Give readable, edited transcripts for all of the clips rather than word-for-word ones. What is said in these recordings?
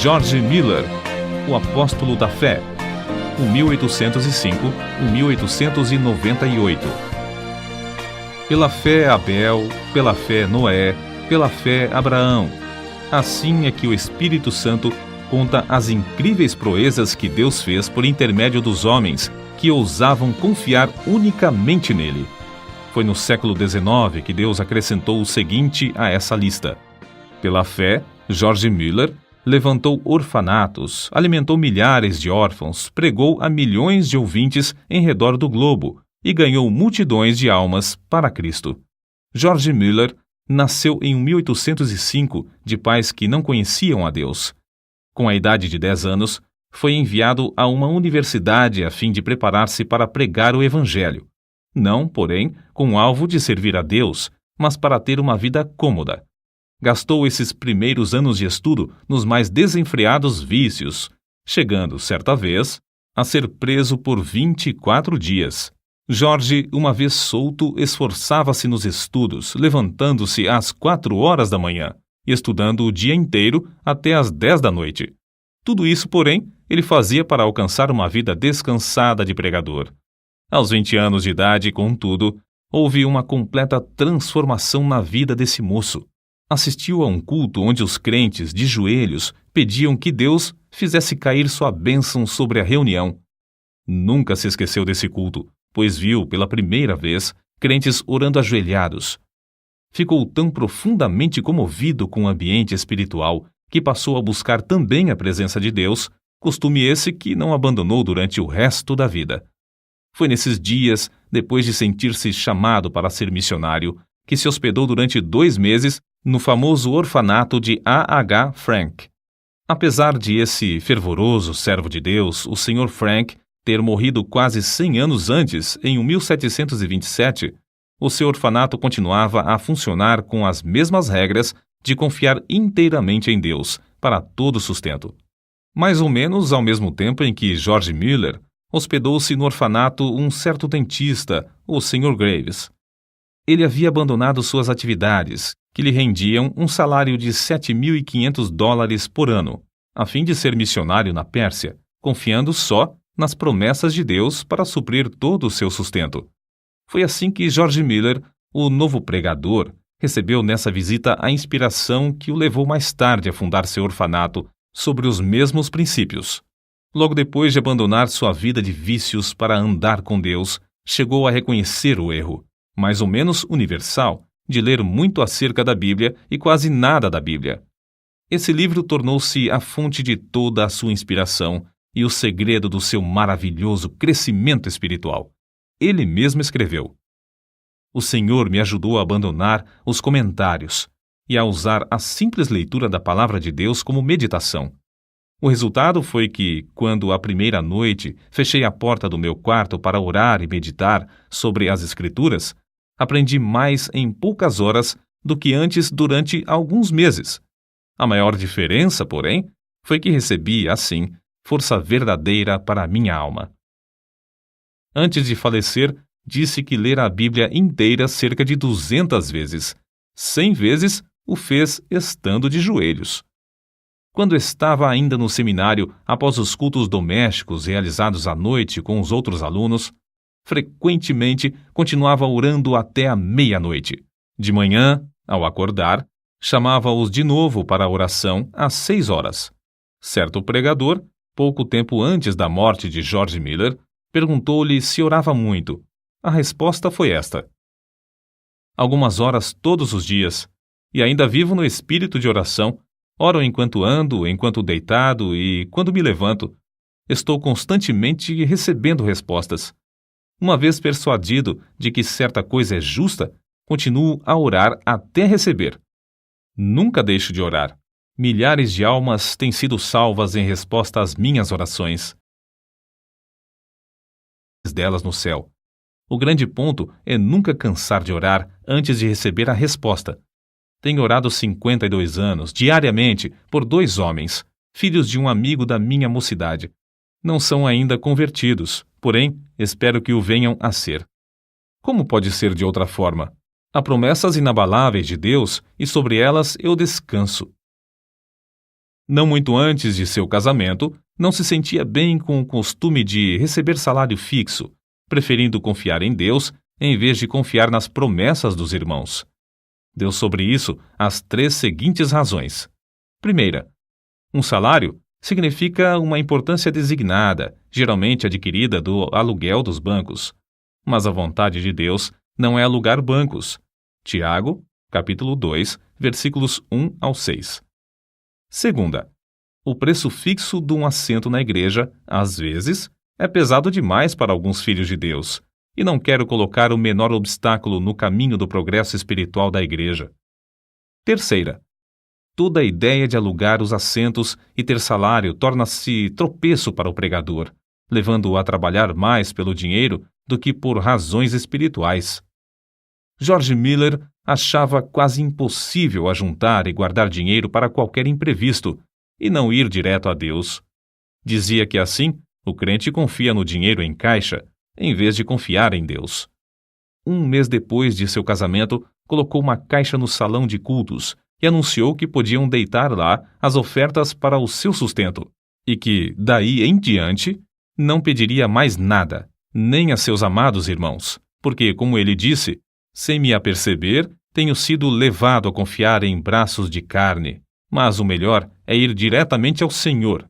George Miller, o apóstolo da fé, 1805-1898. Pela fé Abel, pela fé Noé, pela fé Abraão. Assim é que o Espírito Santo conta as incríveis proezas que Deus fez por intermédio dos homens que ousavam confiar unicamente nele. Foi no século XIX que Deus acrescentou o seguinte a essa lista. Pela fé, George Miller levantou orfanatos, alimentou milhares de órfãos, pregou a milhões de ouvintes em redor do globo e ganhou multidões de almas para Cristo. George Miller nasceu em 1805 de pais que não conheciam a Deus. Com a idade de 10 anos, foi enviado a uma universidade a fim de preparar-se para pregar o Evangelho. Não, porém, com o alvo de servir a Deus, mas para ter uma vida cômoda. Gastou esses primeiros anos de estudo nos mais desenfreados vícios, chegando, certa vez, a ser preso por 24 dias. George, uma vez solto, esforçava-se nos estudos, levantando-se às 4 horas da manhã e estudando o dia inteiro até às 10 da noite. Tudo isso, porém, ele fazia para alcançar uma vida descansada de pregador. Aos 20 anos de idade, contudo, houve uma completa transformação na vida desse moço. Assistiu a um culto onde os crentes, de joelhos, pediam que Deus fizesse cair sua bênção sobre a reunião. Nunca se esqueceu desse culto, pois viu, pela primeira vez, crentes orando ajoelhados. Ficou tão profundamente comovido com o ambiente espiritual que passou a buscar também a presença de Deus, costume esse que não abandonou durante o resto da vida. Foi nesses dias, depois de sentir-se chamado para ser missionário, que se hospedou durante 2 meses no famoso orfanato de A.H. Frank. Apesar de esse fervoroso servo de Deus, o Sr. Frank, ter morrido quase 100 anos antes, em 1727, o seu orfanato continuava a funcionar com as mesmas regras de confiar inteiramente em Deus para todo o sustento. Mais ou menos ao mesmo tempo em que George Miller hospedou-se no orfanato um certo dentista, o Sr. Graves. Ele havia abandonado suas atividades, que lhe rendiam um salário de $7.500 por ano, a fim de ser missionário na Pérsia, confiando só nas promessas de Deus para suprir todo o seu sustento. Foi assim que George Miller, o novo pregador, recebeu nessa visita a inspiração que o levou mais tarde a fundar seu orfanato sobre os mesmos princípios. Logo depois de abandonar sua vida de vícios para andar com Deus, chegou a reconhecer o erro, mais ou menos universal, de ler muito acerca da Bíblia e quase nada da Bíblia. Esse livro tornou-se a fonte de toda a sua inspiração e o segredo do seu maravilhoso crescimento espiritual. Ele mesmo escreveu: "O Senhor me ajudou a abandonar os comentários e a usar a simples leitura da Palavra de Deus como meditação. O resultado foi que, quando a primeira noite fechei a porta do meu quarto para orar e meditar sobre as Escrituras, aprendi mais em poucas horas do que antes durante alguns meses. A maior diferença, porém, foi que recebi, assim, força verdadeira para a minha alma." Antes de falecer, disse que lera a Bíblia inteira cerca de 200 vezes. 100 vezes o fez estando de joelhos. Quando estava ainda no seminário, após os cultos domésticos realizados à noite com os outros alunos, frequentemente continuava orando até a meia-noite. De manhã, ao acordar, chamava-os de novo para a oração às 6 horas. Certo pregador, pouco tempo antes da morte de George Miller, perguntou-lhe se orava muito. A resposta foi esta: "Algumas horas todos os dias, e ainda vivo no espírito de oração. Oro enquanto ando, enquanto deitado e quando me levanto. Estou constantemente recebendo respostas. Uma vez persuadido de que certa coisa é justa, continuo a orar até receber. Nunca deixo de orar. Milhares de almas têm sido salvas em resposta às minhas orações. Delas no céu. O grande ponto é nunca cansar de orar antes de receber a resposta. Tenho orado 52 anos, diariamente, por 2 homens, filhos de um amigo da minha mocidade. Não são ainda convertidos, porém, espero que o venham a ser. Como pode ser de outra forma? Há promessas inabaláveis de Deus e sobre elas eu descanso. Não muito antes de seu casamento, não se sentia bem com o costume de receber salário fixo, preferindo confiar em Deus em vez de confiar nas promessas dos irmãos. Deu sobre isso as 3 seguintes razões. Primeira, um salário significa uma importância designada, geralmente adquirida do aluguel dos bancos. Mas a vontade de Deus não é alugar bancos. Tiago, capítulo 2, versículos 1 ao 6. Segunda, o preço fixo de um assento na igreja, às vezes, é pesado demais para alguns filhos de Deus, e não quero colocar o menor obstáculo no caminho do progresso espiritual da igreja. Terceira, toda a ideia de alugar os assentos e ter salário torna-se tropeço para o pregador, levando-o a trabalhar mais pelo dinheiro do que por razões espirituais. George Miller achava quase impossível ajuntar e guardar dinheiro para qualquer imprevisto e não ir direto a Deus. Dizia que assim o crente confia no dinheiro em caixa, em vez de confiar em Deus. 1 mês depois de seu casamento, colocou uma caixa no salão de cultos e anunciou que podiam deitar lá as ofertas para o seu sustento, e que, daí em diante, não pediria mais nada, nem a seus amados irmãos, porque, como ele disse, sem me aperceber, tenho sido levado a confiar em braços de carne, mas o melhor é ir diretamente ao Senhor.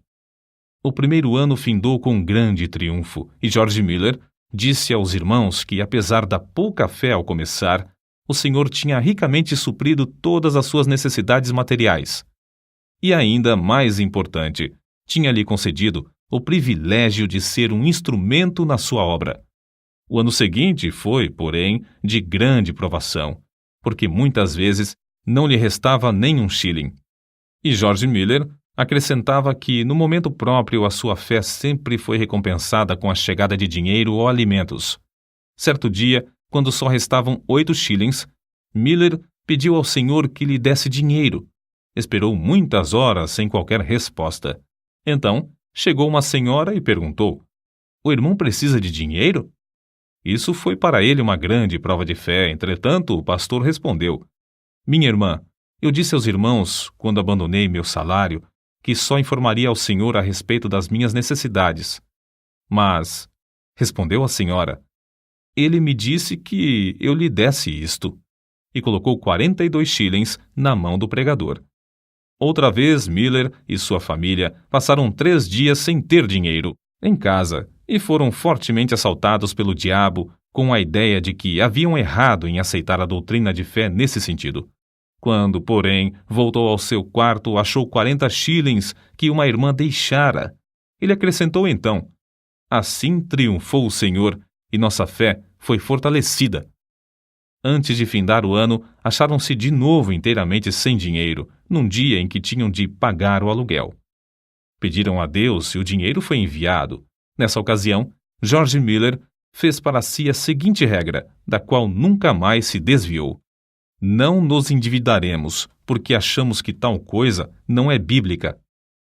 O primeiro ano findou com grande triunfo, e George Miller disse aos irmãos que, apesar da pouca fé ao começar, o Senhor tinha ricamente suprido todas as suas necessidades materiais. E ainda mais importante, tinha-lhe concedido o privilégio de ser um instrumento na sua obra. O ano seguinte foi, porém, de grande provação, porque muitas vezes não lhe restava nem um shilling. E George Miller acrescentava que, no momento próprio, a sua fé sempre foi recompensada com a chegada de dinheiro ou alimentos. Certo dia, quando só restavam 8 shillings, Miller pediu ao Senhor que lhe desse dinheiro. Esperou muitas horas sem qualquer resposta. Então, chegou uma senhora e perguntou: "O irmão precisa de dinheiro?" Isso foi para ele uma grande prova de fé. Entretanto, o pastor respondeu: "Minha irmã, eu disse aos irmãos, quando abandonei meu salário, que só informaria ao Senhor a respeito das minhas necessidades. Mas", respondeu a senhora, "ele me disse que eu lhe desse isto." E colocou 42 shillings na mão do pregador. Outra vez, Miller e sua família passaram 3 dias sem ter dinheiro em casa e foram fortemente assaltados pelo diabo com a ideia de que haviam errado em aceitar a doutrina de fé nesse sentido. Quando, porém, voltou ao seu quarto, achou 40 shillings que uma irmã deixara. Ele acrescentou então: "Assim triunfou o Senhor e nossa fé foi fortalecida." Antes de findar o ano, acharam-se de novo inteiramente sem dinheiro, num dia em que tinham de pagar o aluguel. Pediram a Deus e o dinheiro foi enviado. Nessa ocasião, George Miller fez para si a seguinte regra, da qual nunca mais se desviou: "Não nos endividaremos, porque achamos que tal coisa não é bíblica."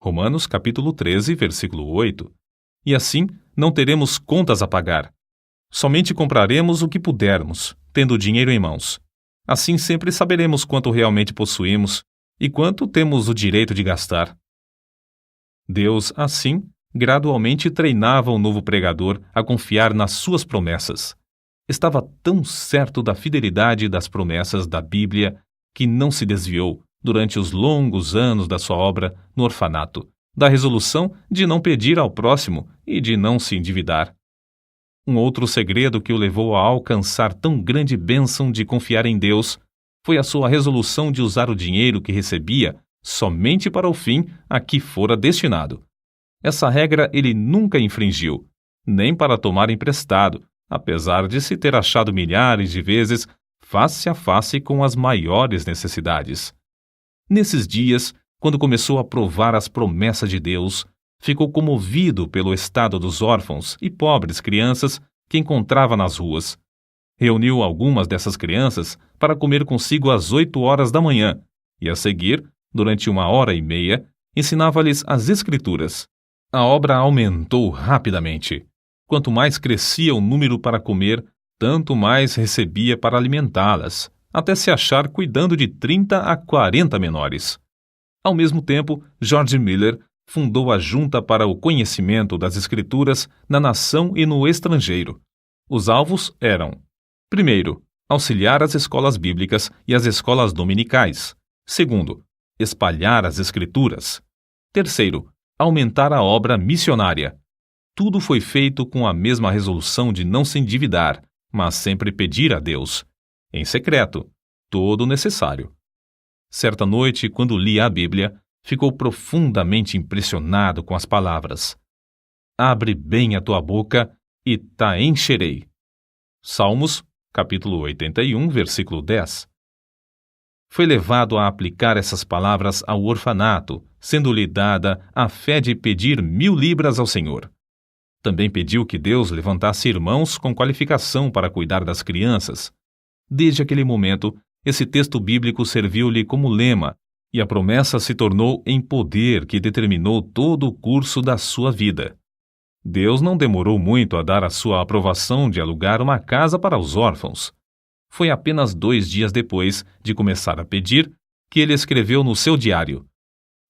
Romanos capítulo 13, versículo 8. E assim, não teremos contas a pagar. Somente compraremos o que pudermos, tendo o dinheiro em mãos. Assim sempre saberemos quanto realmente possuímos e quanto temos o direito de gastar. Deus, assim, gradualmente treinava o novo pregador a confiar nas suas promessas. Estava tão certo da fidelidade das promessas da Bíblia que não se desviou, durante os longos anos da sua obra no orfanato, da resolução de não pedir ao próximo e de não se endividar. Um outro segredo que o levou a alcançar tão grande bênção de confiar em Deus foi a sua resolução de usar o dinheiro que recebia somente para o fim a que fora destinado. Essa regra ele nunca infringiu, nem para tomar emprestado, apesar de se ter achado milhares de vezes face a face com as maiores necessidades. Nesses dias, quando começou a provar as promessas de Deus, ficou comovido pelo estado dos órfãos e pobres crianças que encontrava nas ruas. Reuniu algumas dessas crianças para comer consigo às 8 horas da manhã e, a seguir, durante 1h30, ensinava-lhes as Escrituras. A obra aumentou rapidamente. Quanto mais crescia o número para comer, tanto mais recebia para alimentá-las, até se achar cuidando de 30 a 40 menores. Ao mesmo tempo, George Miller fundou a Junta para o Conhecimento das Escrituras na nação e no estrangeiro. Os alvos eram: primeiro, auxiliar as escolas bíblicas e as escolas dominicais. Segundo, espalhar as Escrituras. Terceiro, aumentar a obra missionária. Tudo foi feito com a mesma resolução de não se endividar, mas sempre pedir a Deus, em secreto, todo o necessário. Certa noite, quando lia a Bíblia, ficou profundamente impressionado com as palavras: abre bem a tua boca e ta encherei. Salmos, capítulo 81, versículo 10. Foi levado a aplicar essas palavras ao orfanato, sendo-lhe dada a fé de pedir 1.000 libras ao Senhor. Também pediu que Deus levantasse irmãos com qualificação para cuidar das crianças. Desde aquele momento, esse texto bíblico serviu-lhe como lema, e a promessa se tornou em poder que determinou todo o curso da sua vida. Deus não demorou muito a dar a sua aprovação de alugar uma casa para os órfãos. Foi apenas 2 dias depois de começar a pedir que ele escreveu no seu diário: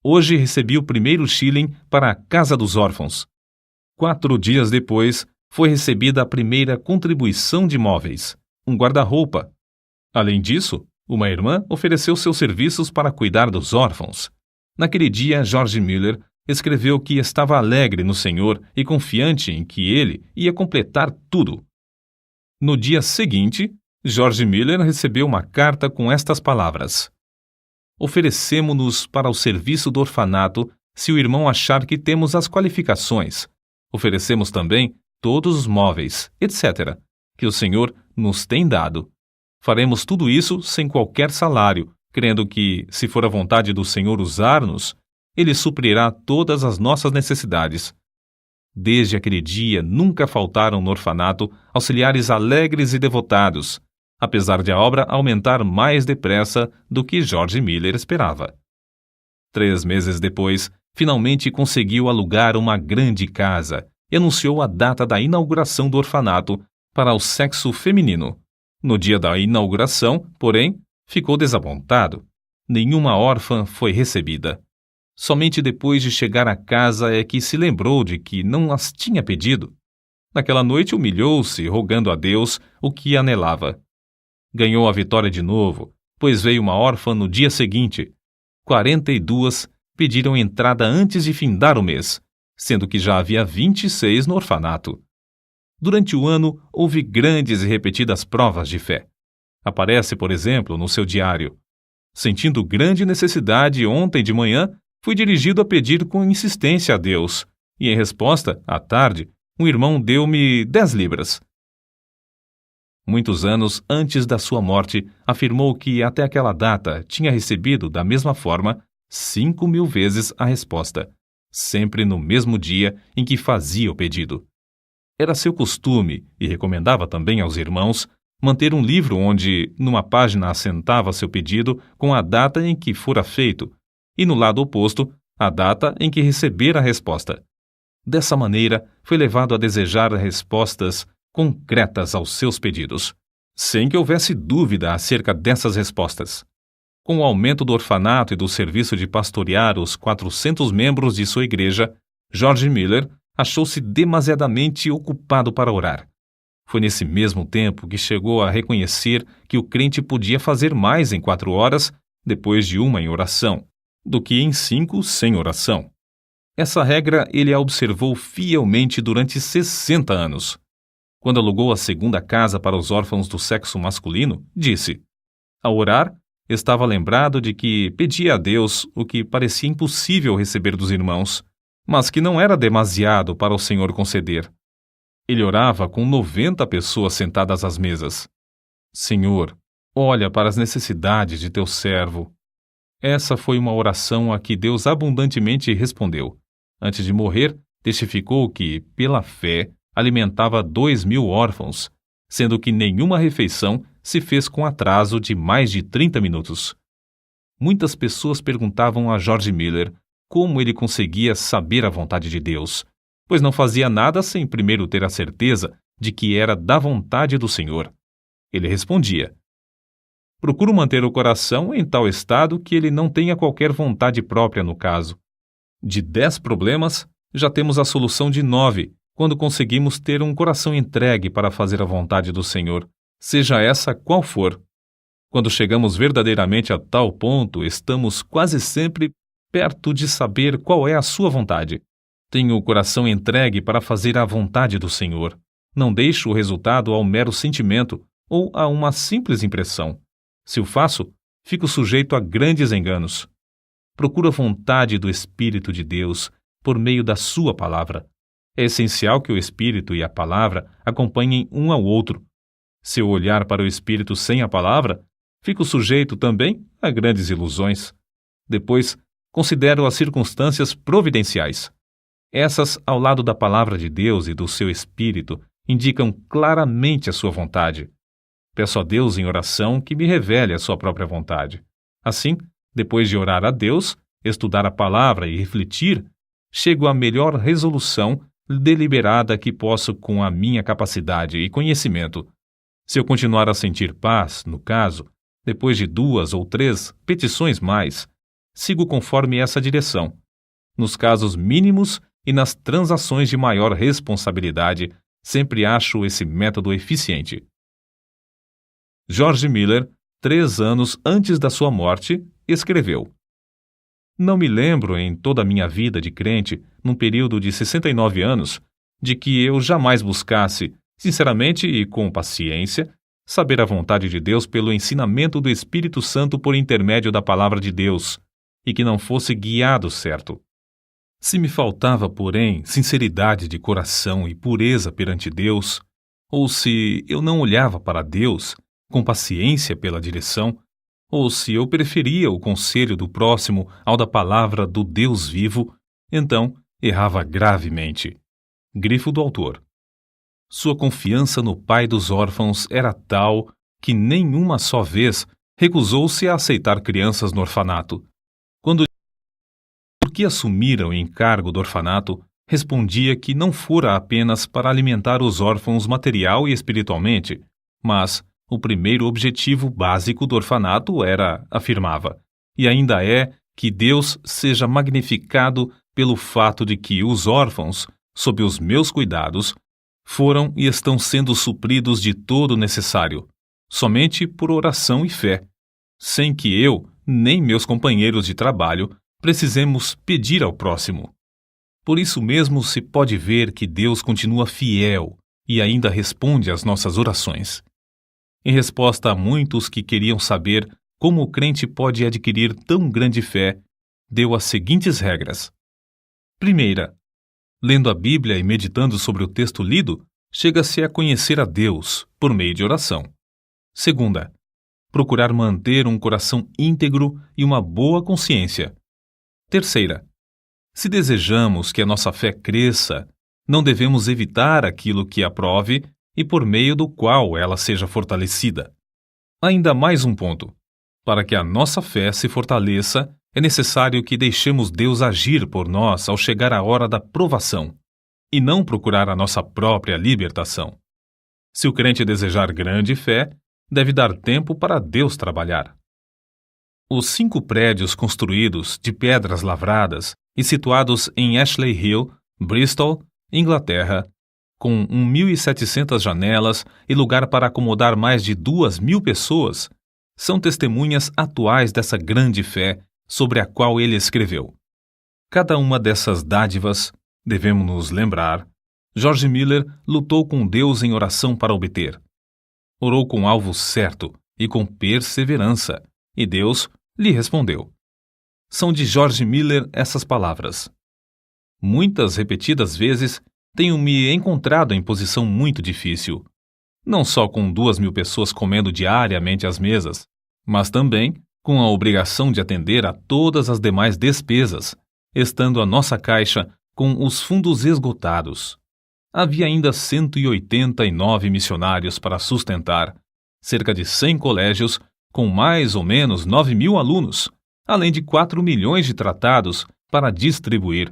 hoje recebi o primeiro shilling para a Casa dos Órfãos. 4 dias depois, foi recebida a primeira contribuição de móveis, um guarda-roupa. Além disso, uma irmã ofereceu seus serviços para cuidar dos órfãos. Naquele dia, George Miller escreveu que estava alegre no Senhor e confiante em que ele ia completar tudo. No dia seguinte, George Miller recebeu uma carta com estas palavras: oferecemo-nos para o serviço do orfanato se o irmão achar que temos as qualificações. Oferecemos também todos os móveis, etc., que o Senhor nos tem dado. Faremos tudo isso sem qualquer salário, crendo que, se for a vontade do Senhor usar-nos, Ele suprirá todas as nossas necessidades. Desde aquele dia, nunca faltaram no orfanato auxiliares alegres e devotados, apesar de a obra aumentar mais depressa do que George Miller esperava. 3 meses depois, finalmente conseguiu alugar uma grande casa e anunciou a data da inauguração do orfanato para o sexo feminino. No dia da inauguração, porém, ficou desapontado. Nenhuma órfã foi recebida. Somente depois de chegar à casa é que se lembrou de que não as tinha pedido. Naquela noite humilhou-se, rogando a Deus o que anelava. Ganhou a vitória de novo, pois veio uma órfã no dia seguinte. 42 pediram entrada antes de findar o mês, sendo que já havia 26 no orfanato. Durante o ano, houve grandes e repetidas provas de fé. Aparece, por exemplo, no seu diário: sentindo grande necessidade ontem de manhã, fui dirigido a pedir com insistência a Deus, e em resposta, à tarde, um irmão deu-me 10 libras. Muitos anos antes da sua morte, afirmou que até aquela data tinha recebido, da mesma forma, 5.000 vezes a resposta, sempre no mesmo dia em que fazia o pedido. Era seu costume, e recomendava também aos irmãos, manter um livro onde, numa página, assentava seu pedido com a data em que fora feito, e no lado oposto, a data em que recebera a resposta. Dessa maneira, foi levado a desejar respostas concretas aos seus pedidos, sem que houvesse dúvida acerca dessas respostas. Com o aumento do orfanato e do serviço de pastorear os 400 membros de sua igreja, George Miller achou-se demasiadamente ocupado para orar. Foi nesse mesmo tempo que chegou a reconhecer que o crente podia fazer mais em 4 horas, depois de uma em oração, do que em 5 sem oração. Essa regra ele a observou fielmente durante 60 anos. Quando alugou a segunda casa para os órfãos do sexo masculino, disse: ao orar, estava lembrado de que pedia a Deus o que parecia impossível receber dos irmãos, mas que não era demasiado para o Senhor conceder. Ele orava com 90 pessoas sentadas às mesas. Senhor, olha para as necessidades de teu servo. Essa foi uma oração a que Deus abundantemente respondeu. Antes de morrer, testificou que, pela fé, alimentava 2.000 órfãos, sendo que nenhuma refeição se fez com atraso de mais de 30 minutos. Muitas pessoas perguntavam a George Miller como ele conseguia saber a vontade de Deus, pois não fazia nada sem primeiro ter a certeza de que era da vontade do Senhor. Ele respondia: Procuro manter o coração em tal estado que ele não tenha qualquer vontade própria no caso. De 10 problemas, já temos a solução de 9, quando conseguimos ter um coração entregue para fazer a vontade do Senhor, seja essa qual for. Quando chegamos verdadeiramente a tal ponto, estamos quase sempre perto de saber qual é a sua vontade. Tenho o coração entregue para fazer a vontade do Senhor. Não deixo o resultado ao mero sentimento ou a uma simples impressão. Se o faço, fico sujeito a grandes enganos. Procuro a vontade do Espírito de Deus por meio da sua palavra. É essencial que o Espírito e a palavra acompanhem um ao outro. Se eu olhar para o Espírito sem a palavra, fico sujeito também a grandes ilusões. Depois, considero as circunstâncias providenciais. Essas, ao lado da palavra de Deus e do seu Espírito, indicam claramente a sua vontade. Peço a Deus em oração que me revele a sua própria vontade. Assim, depois de orar a Deus, estudar a palavra e refletir, chego à melhor resolução deliberada que posso com a minha capacidade e conhecimento. Se eu continuar a sentir paz, no caso, depois de 2 ou 3 petições mais, sigo conforme essa direção. Nos casos mínimos e nas transações de maior responsabilidade, sempre acho esse método eficiente. George Miller, 3 anos antes da sua morte, escreveu: Não me lembro em toda a minha vida de crente, num período de 69 anos, de que eu jamais buscasse, sinceramente e com paciência, saber a vontade de Deus pelo ensinamento do Espírito Santo por intermédio da palavra de Deus, e que não fosse guiado certo. Se me faltava, porém, sinceridade de coração e pureza perante Deus, ou se eu não olhava para Deus com paciência pela direção, ou se eu preferia o conselho do próximo ao da palavra do Deus vivo, então errava gravemente. Grifo do autor. Sua confiança no pai dos órfãos era tal que nenhuma só vez recusou-se a aceitar crianças no orfanato. Quando por que assumira o encargo do orfanato, respondia que não fora apenas para alimentar os órfãos material e espiritualmente, mas o primeiro objetivo básico do orfanato era, afirmava, e ainda é, que Deus seja magnificado pelo fato de que os órfãos, sob os meus cuidados, foram e estão sendo supridos de todo o necessário, somente por oração e fé, sem que eu, nem meus companheiros de trabalho, precisemos pedir ao próximo. Por isso mesmo se pode ver que Deus continua fiel e ainda responde às nossas orações. Em resposta a muitos que queriam saber como o crente pode adquirir tão grande fé, deu as seguintes regras. Primeira, lendo a Bíblia e meditando sobre o texto lido, chega-se a conhecer a Deus por meio de oração. Segunda, procurar manter um coração íntegro e uma boa consciência. Terceira, se desejamos que a nossa fé cresça, não devemos evitar aquilo que a prove e por meio do qual ela seja fortalecida. Ainda mais um ponto. Para que a nossa fé se fortaleça, é necessário que deixemos Deus agir por nós ao chegar a hora da provação, e não procurar a nossa própria libertação. Se o crente desejar grande fé, deve dar tempo para Deus trabalhar. Os 5 prédios construídos de pedras lavradas e situados em Ashley Hill, Bristol, Inglaterra, com 1.700 janelas e lugar para acomodar mais de 2.000 pessoas, são testemunhas atuais dessa grande fé sobre a qual ele escreveu. Cada uma dessas dádivas, devemos nos lembrar, George Miller lutou com Deus em oração para obter. Orou com alvo certo e com perseverança, e Deus lhe respondeu. São de George Miller essas palavras. Muitas repetidas vezes tenho-me encontrado em posição muito difícil, não só com 2.000 pessoas comendo diariamente às mesas, mas também com a obrigação de atender a todas as demais despesas, estando a nossa caixa com os fundos esgotados. Havia ainda 189 missionários para sustentar, cerca de 100 colégios com mais ou menos 9.000 alunos, além de 4 milhões de tratados para distribuir,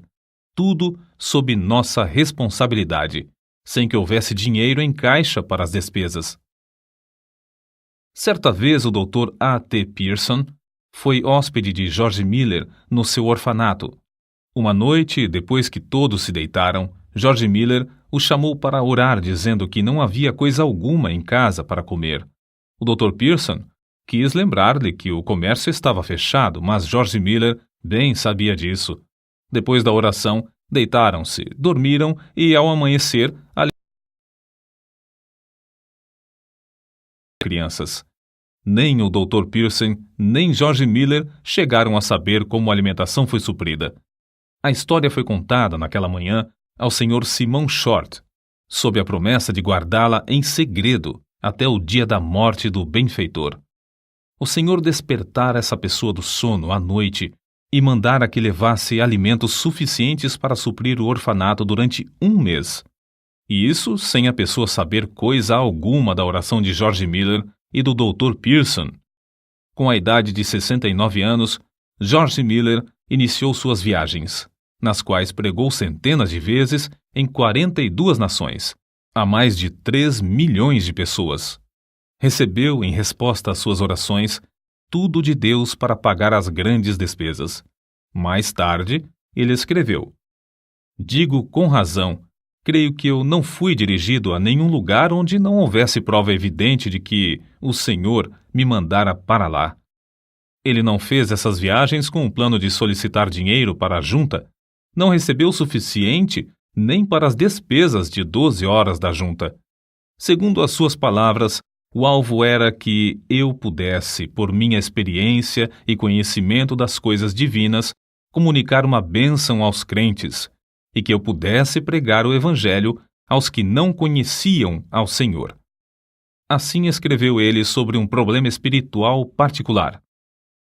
tudo sob nossa responsabilidade, sem que houvesse dinheiro em caixa para as despesas. Certa vez o Dr. A.T. Pierson foi hóspede de George Miller no seu orfanato. Uma noite, depois que todos se deitaram, George Miller o chamou para orar, dizendo que não havia coisa alguma em casa para comer. O Dr. Pierson quis lembrar-lhe que o comércio estava fechado, mas George Miller bem sabia disso. Depois da oração, deitaram-se, dormiram e, ao amanhecer, ali crianças. Nem o Dr. Pierson, nem George Miller chegaram a saber como a alimentação foi suprida. A história foi contada naquela manhã ao Sr. Simon Short, sob a promessa de guardá-la em segredo até o dia da morte do benfeitor. O Senhor despertara essa pessoa do sono à noite e mandara que levasse alimentos suficientes para suprir o orfanato durante 1 mês. E isso sem a pessoa saber coisa alguma da oração de George Miller e do Dr. Pierson. Com a idade de 69 anos, George Miller iniciou suas viagens, nas quais pregou centenas de vezes em 42 nações, a mais de 3 milhões de pessoas. Recebeu, em resposta às suas orações, tudo de Deus para pagar as grandes despesas. Mais tarde, ele escreveu: "Digo com razão, creio que eu não fui dirigido a nenhum lugar onde não houvesse prova evidente de que o Senhor me mandara para lá." Ele não fez essas viagens com o plano de solicitar dinheiro para a junta, não recebeu o suficiente nem para as despesas de 12 horas da junta. Segundo as suas palavras, o alvo era que eu pudesse, por minha experiência e conhecimento das coisas divinas, comunicar uma bênção aos crentes, e que eu pudesse pregar o Evangelho aos que não conheciam ao Senhor. Assim escreveu ele sobre um problema espiritual particular.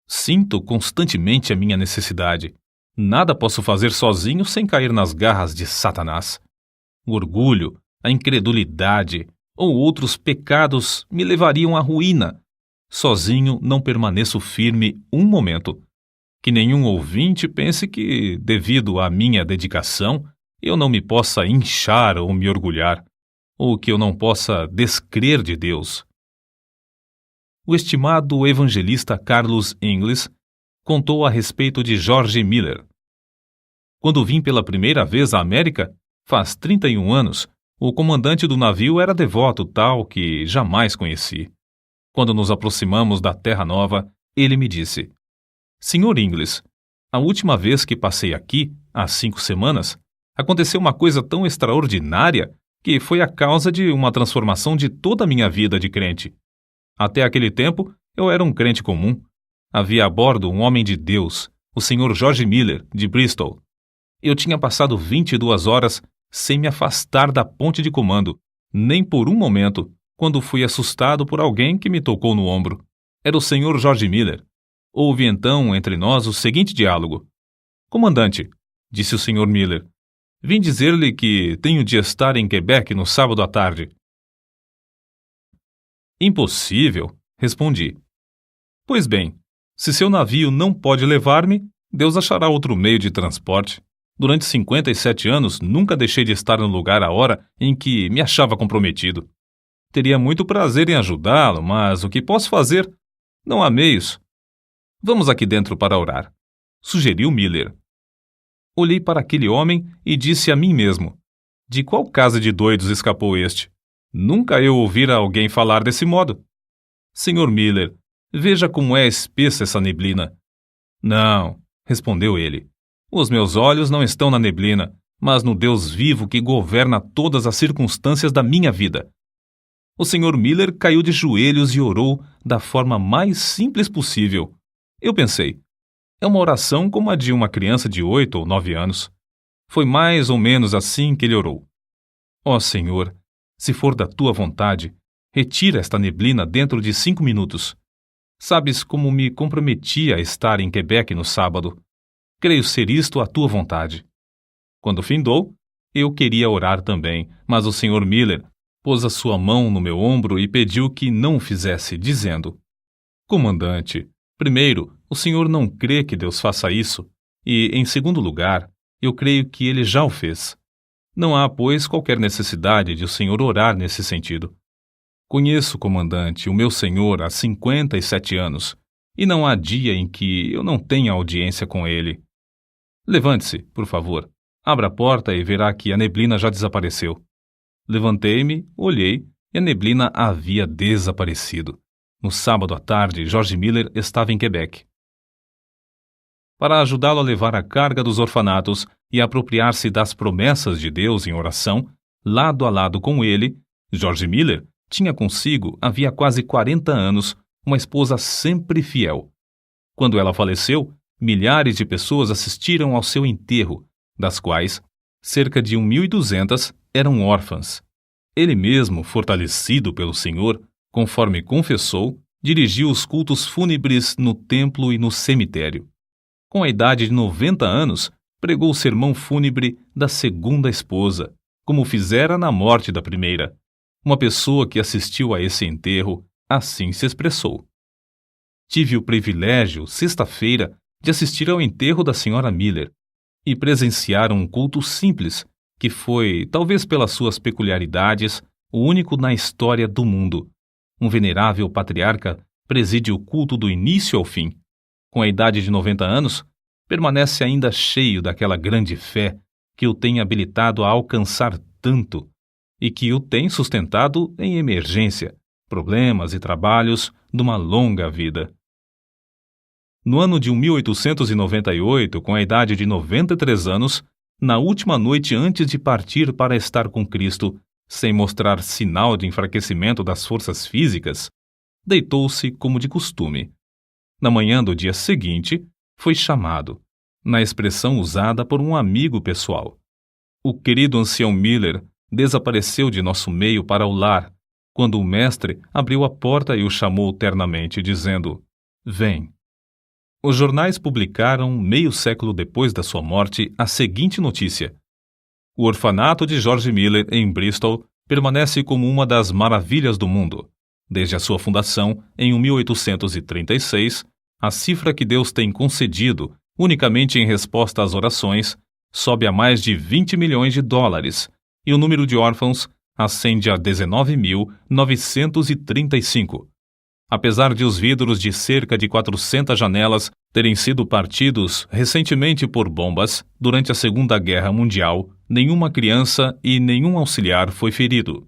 Sinto constantemente a minha necessidade. Nada posso fazer sozinho sem cair nas garras de Satanás. O orgulho, a incredulidade ou outros pecados me levariam à ruína. Sozinho não permaneço firme um momento. Que nenhum ouvinte pense que, devido à minha dedicação, eu não me possa inchar ou me orgulhar, ou que eu não possa descrer de Deus. O estimado evangelista Carlos Ingles contou a respeito de George Miller. Quando vim pela primeira vez à América, faz 31 anos, o comandante do navio era devoto tal que jamais conheci. Quando nos aproximamos da Terra Nova, ele me disse: "Senhor Ingles, a última vez que passei aqui, há 5 semanas, aconteceu uma coisa tão extraordinária que foi a causa de uma transformação de toda a minha vida de crente. Até aquele tempo, eu era um crente comum. Havia a bordo um homem de Deus, o Sr. George Miller, de Bristol. Eu tinha passado 22 horas sem me afastar da ponte de comando, nem por um momento, quando fui assustado por alguém que me tocou no ombro. Era o Sr. George Miller. Houve então entre nós o seguinte diálogo: "Comandante", disse o Sr. Miller, "vim dizer-lhe que tenho de estar em Quebec no sábado à tarde." "Impossível", respondi. "Pois bem, se seu navio não pode levar-me, Deus achará outro meio de transporte. Durante 57 anos, nunca deixei de estar no lugar à hora em que me achava comprometido. Teria muito prazer em ajudá-lo, mas o que posso fazer? Não há meios. Vamos aqui dentro para orar", sugeriu Miller. Olhei para aquele homem e disse a mim mesmo: de qual casa de doidos escapou este? Nunca eu ouvira alguém falar desse modo. "Senhor Miller, veja como é espessa essa neblina." "Não", respondeu ele. "Os meus olhos não estão na neblina, mas no Deus vivo que governa todas as circunstâncias da minha vida." O Sr. Miller caiu de joelhos e orou da forma mais simples possível. Eu pensei, é uma oração como a de uma criança de 8 ou 9 anos. Foi mais ou menos assim que ele orou: "Ó Senhor, se for da tua vontade, retira esta neblina dentro de 5 minutos. Sabes como me comprometi a estar em Quebec no sábado. Creio ser isto a tua vontade." Quando findou, eu queria orar também, mas o Sr. Miller pôs a sua mão no meu ombro e pediu que não o fizesse, dizendo: "Comandante, primeiro, o senhor não crê que Deus faça isso, e, em segundo lugar, eu creio que ele já o fez. Não há, pois, qualquer necessidade de o senhor orar nesse sentido." Conheço, comandante, o meu senhor há 57 anos, e não há dia em que eu não tenha audiência com ele. Levante-se, por favor. Abra a porta e verá que a neblina já desapareceu. Levantei-me, olhei, e a neblina havia desaparecido. No sábado à tarde, George Miller estava em Quebec. Para ajudá-lo a levar a carga dos orfanatos e a apropriar-se das promessas de Deus em oração, lado a lado com ele, George Miller tinha consigo, havia quase 40 anos, uma esposa sempre fiel. Quando ela faleceu, milhares de pessoas assistiram ao seu enterro, das quais cerca de 1.200 eram órfãs. Ele mesmo, fortalecido pelo Senhor, conforme confessou, dirigiu os cultos fúnebres no templo e no cemitério. Com a idade de 90 anos, pregou o sermão fúnebre da segunda esposa, como fizera na morte da primeira. Uma pessoa que assistiu a esse enterro assim se expressou. Tive o privilégio, sexta-feira, de assistir ao enterro da senhora Miller e presenciar um culto simples, que foi, talvez pelas suas peculiaridades, o único na história do mundo. Um venerável patriarca preside o culto do início ao fim. Com a idade de 90 anos, permanece ainda cheio daquela grande fé que o tem habilitado a alcançar tanto e que o tem sustentado em emergência, problemas e trabalhos de uma longa vida. No ano de 1898, com a idade de 93 anos, na última noite antes de partir para estar com Cristo, sem mostrar sinal de enfraquecimento das forças físicas, deitou-se como de costume. Na manhã do dia seguinte, foi chamado, na expressão usada por um amigo pessoal. O querido ancião Miller desapareceu de nosso meio para o lar, quando o mestre abriu a porta e o chamou ternamente, dizendo: "Vem." Os jornais publicaram, meio século depois da sua morte, a seguinte notícia: o orfanato de George Miller, em Bristol, permanece como uma das maravilhas do mundo. Desde a sua fundação, em 1836, a cifra que Deus tem concedido, unicamente em resposta às orações, sobe a mais de 20 milhões de dólares, e o número de órfãos ascende a 19.935. Apesar de os vidros de cerca de 400 janelas terem sido partidos recentemente por bombas, durante a Segunda Guerra Mundial, nenhuma criança e nenhum auxiliar foi ferido.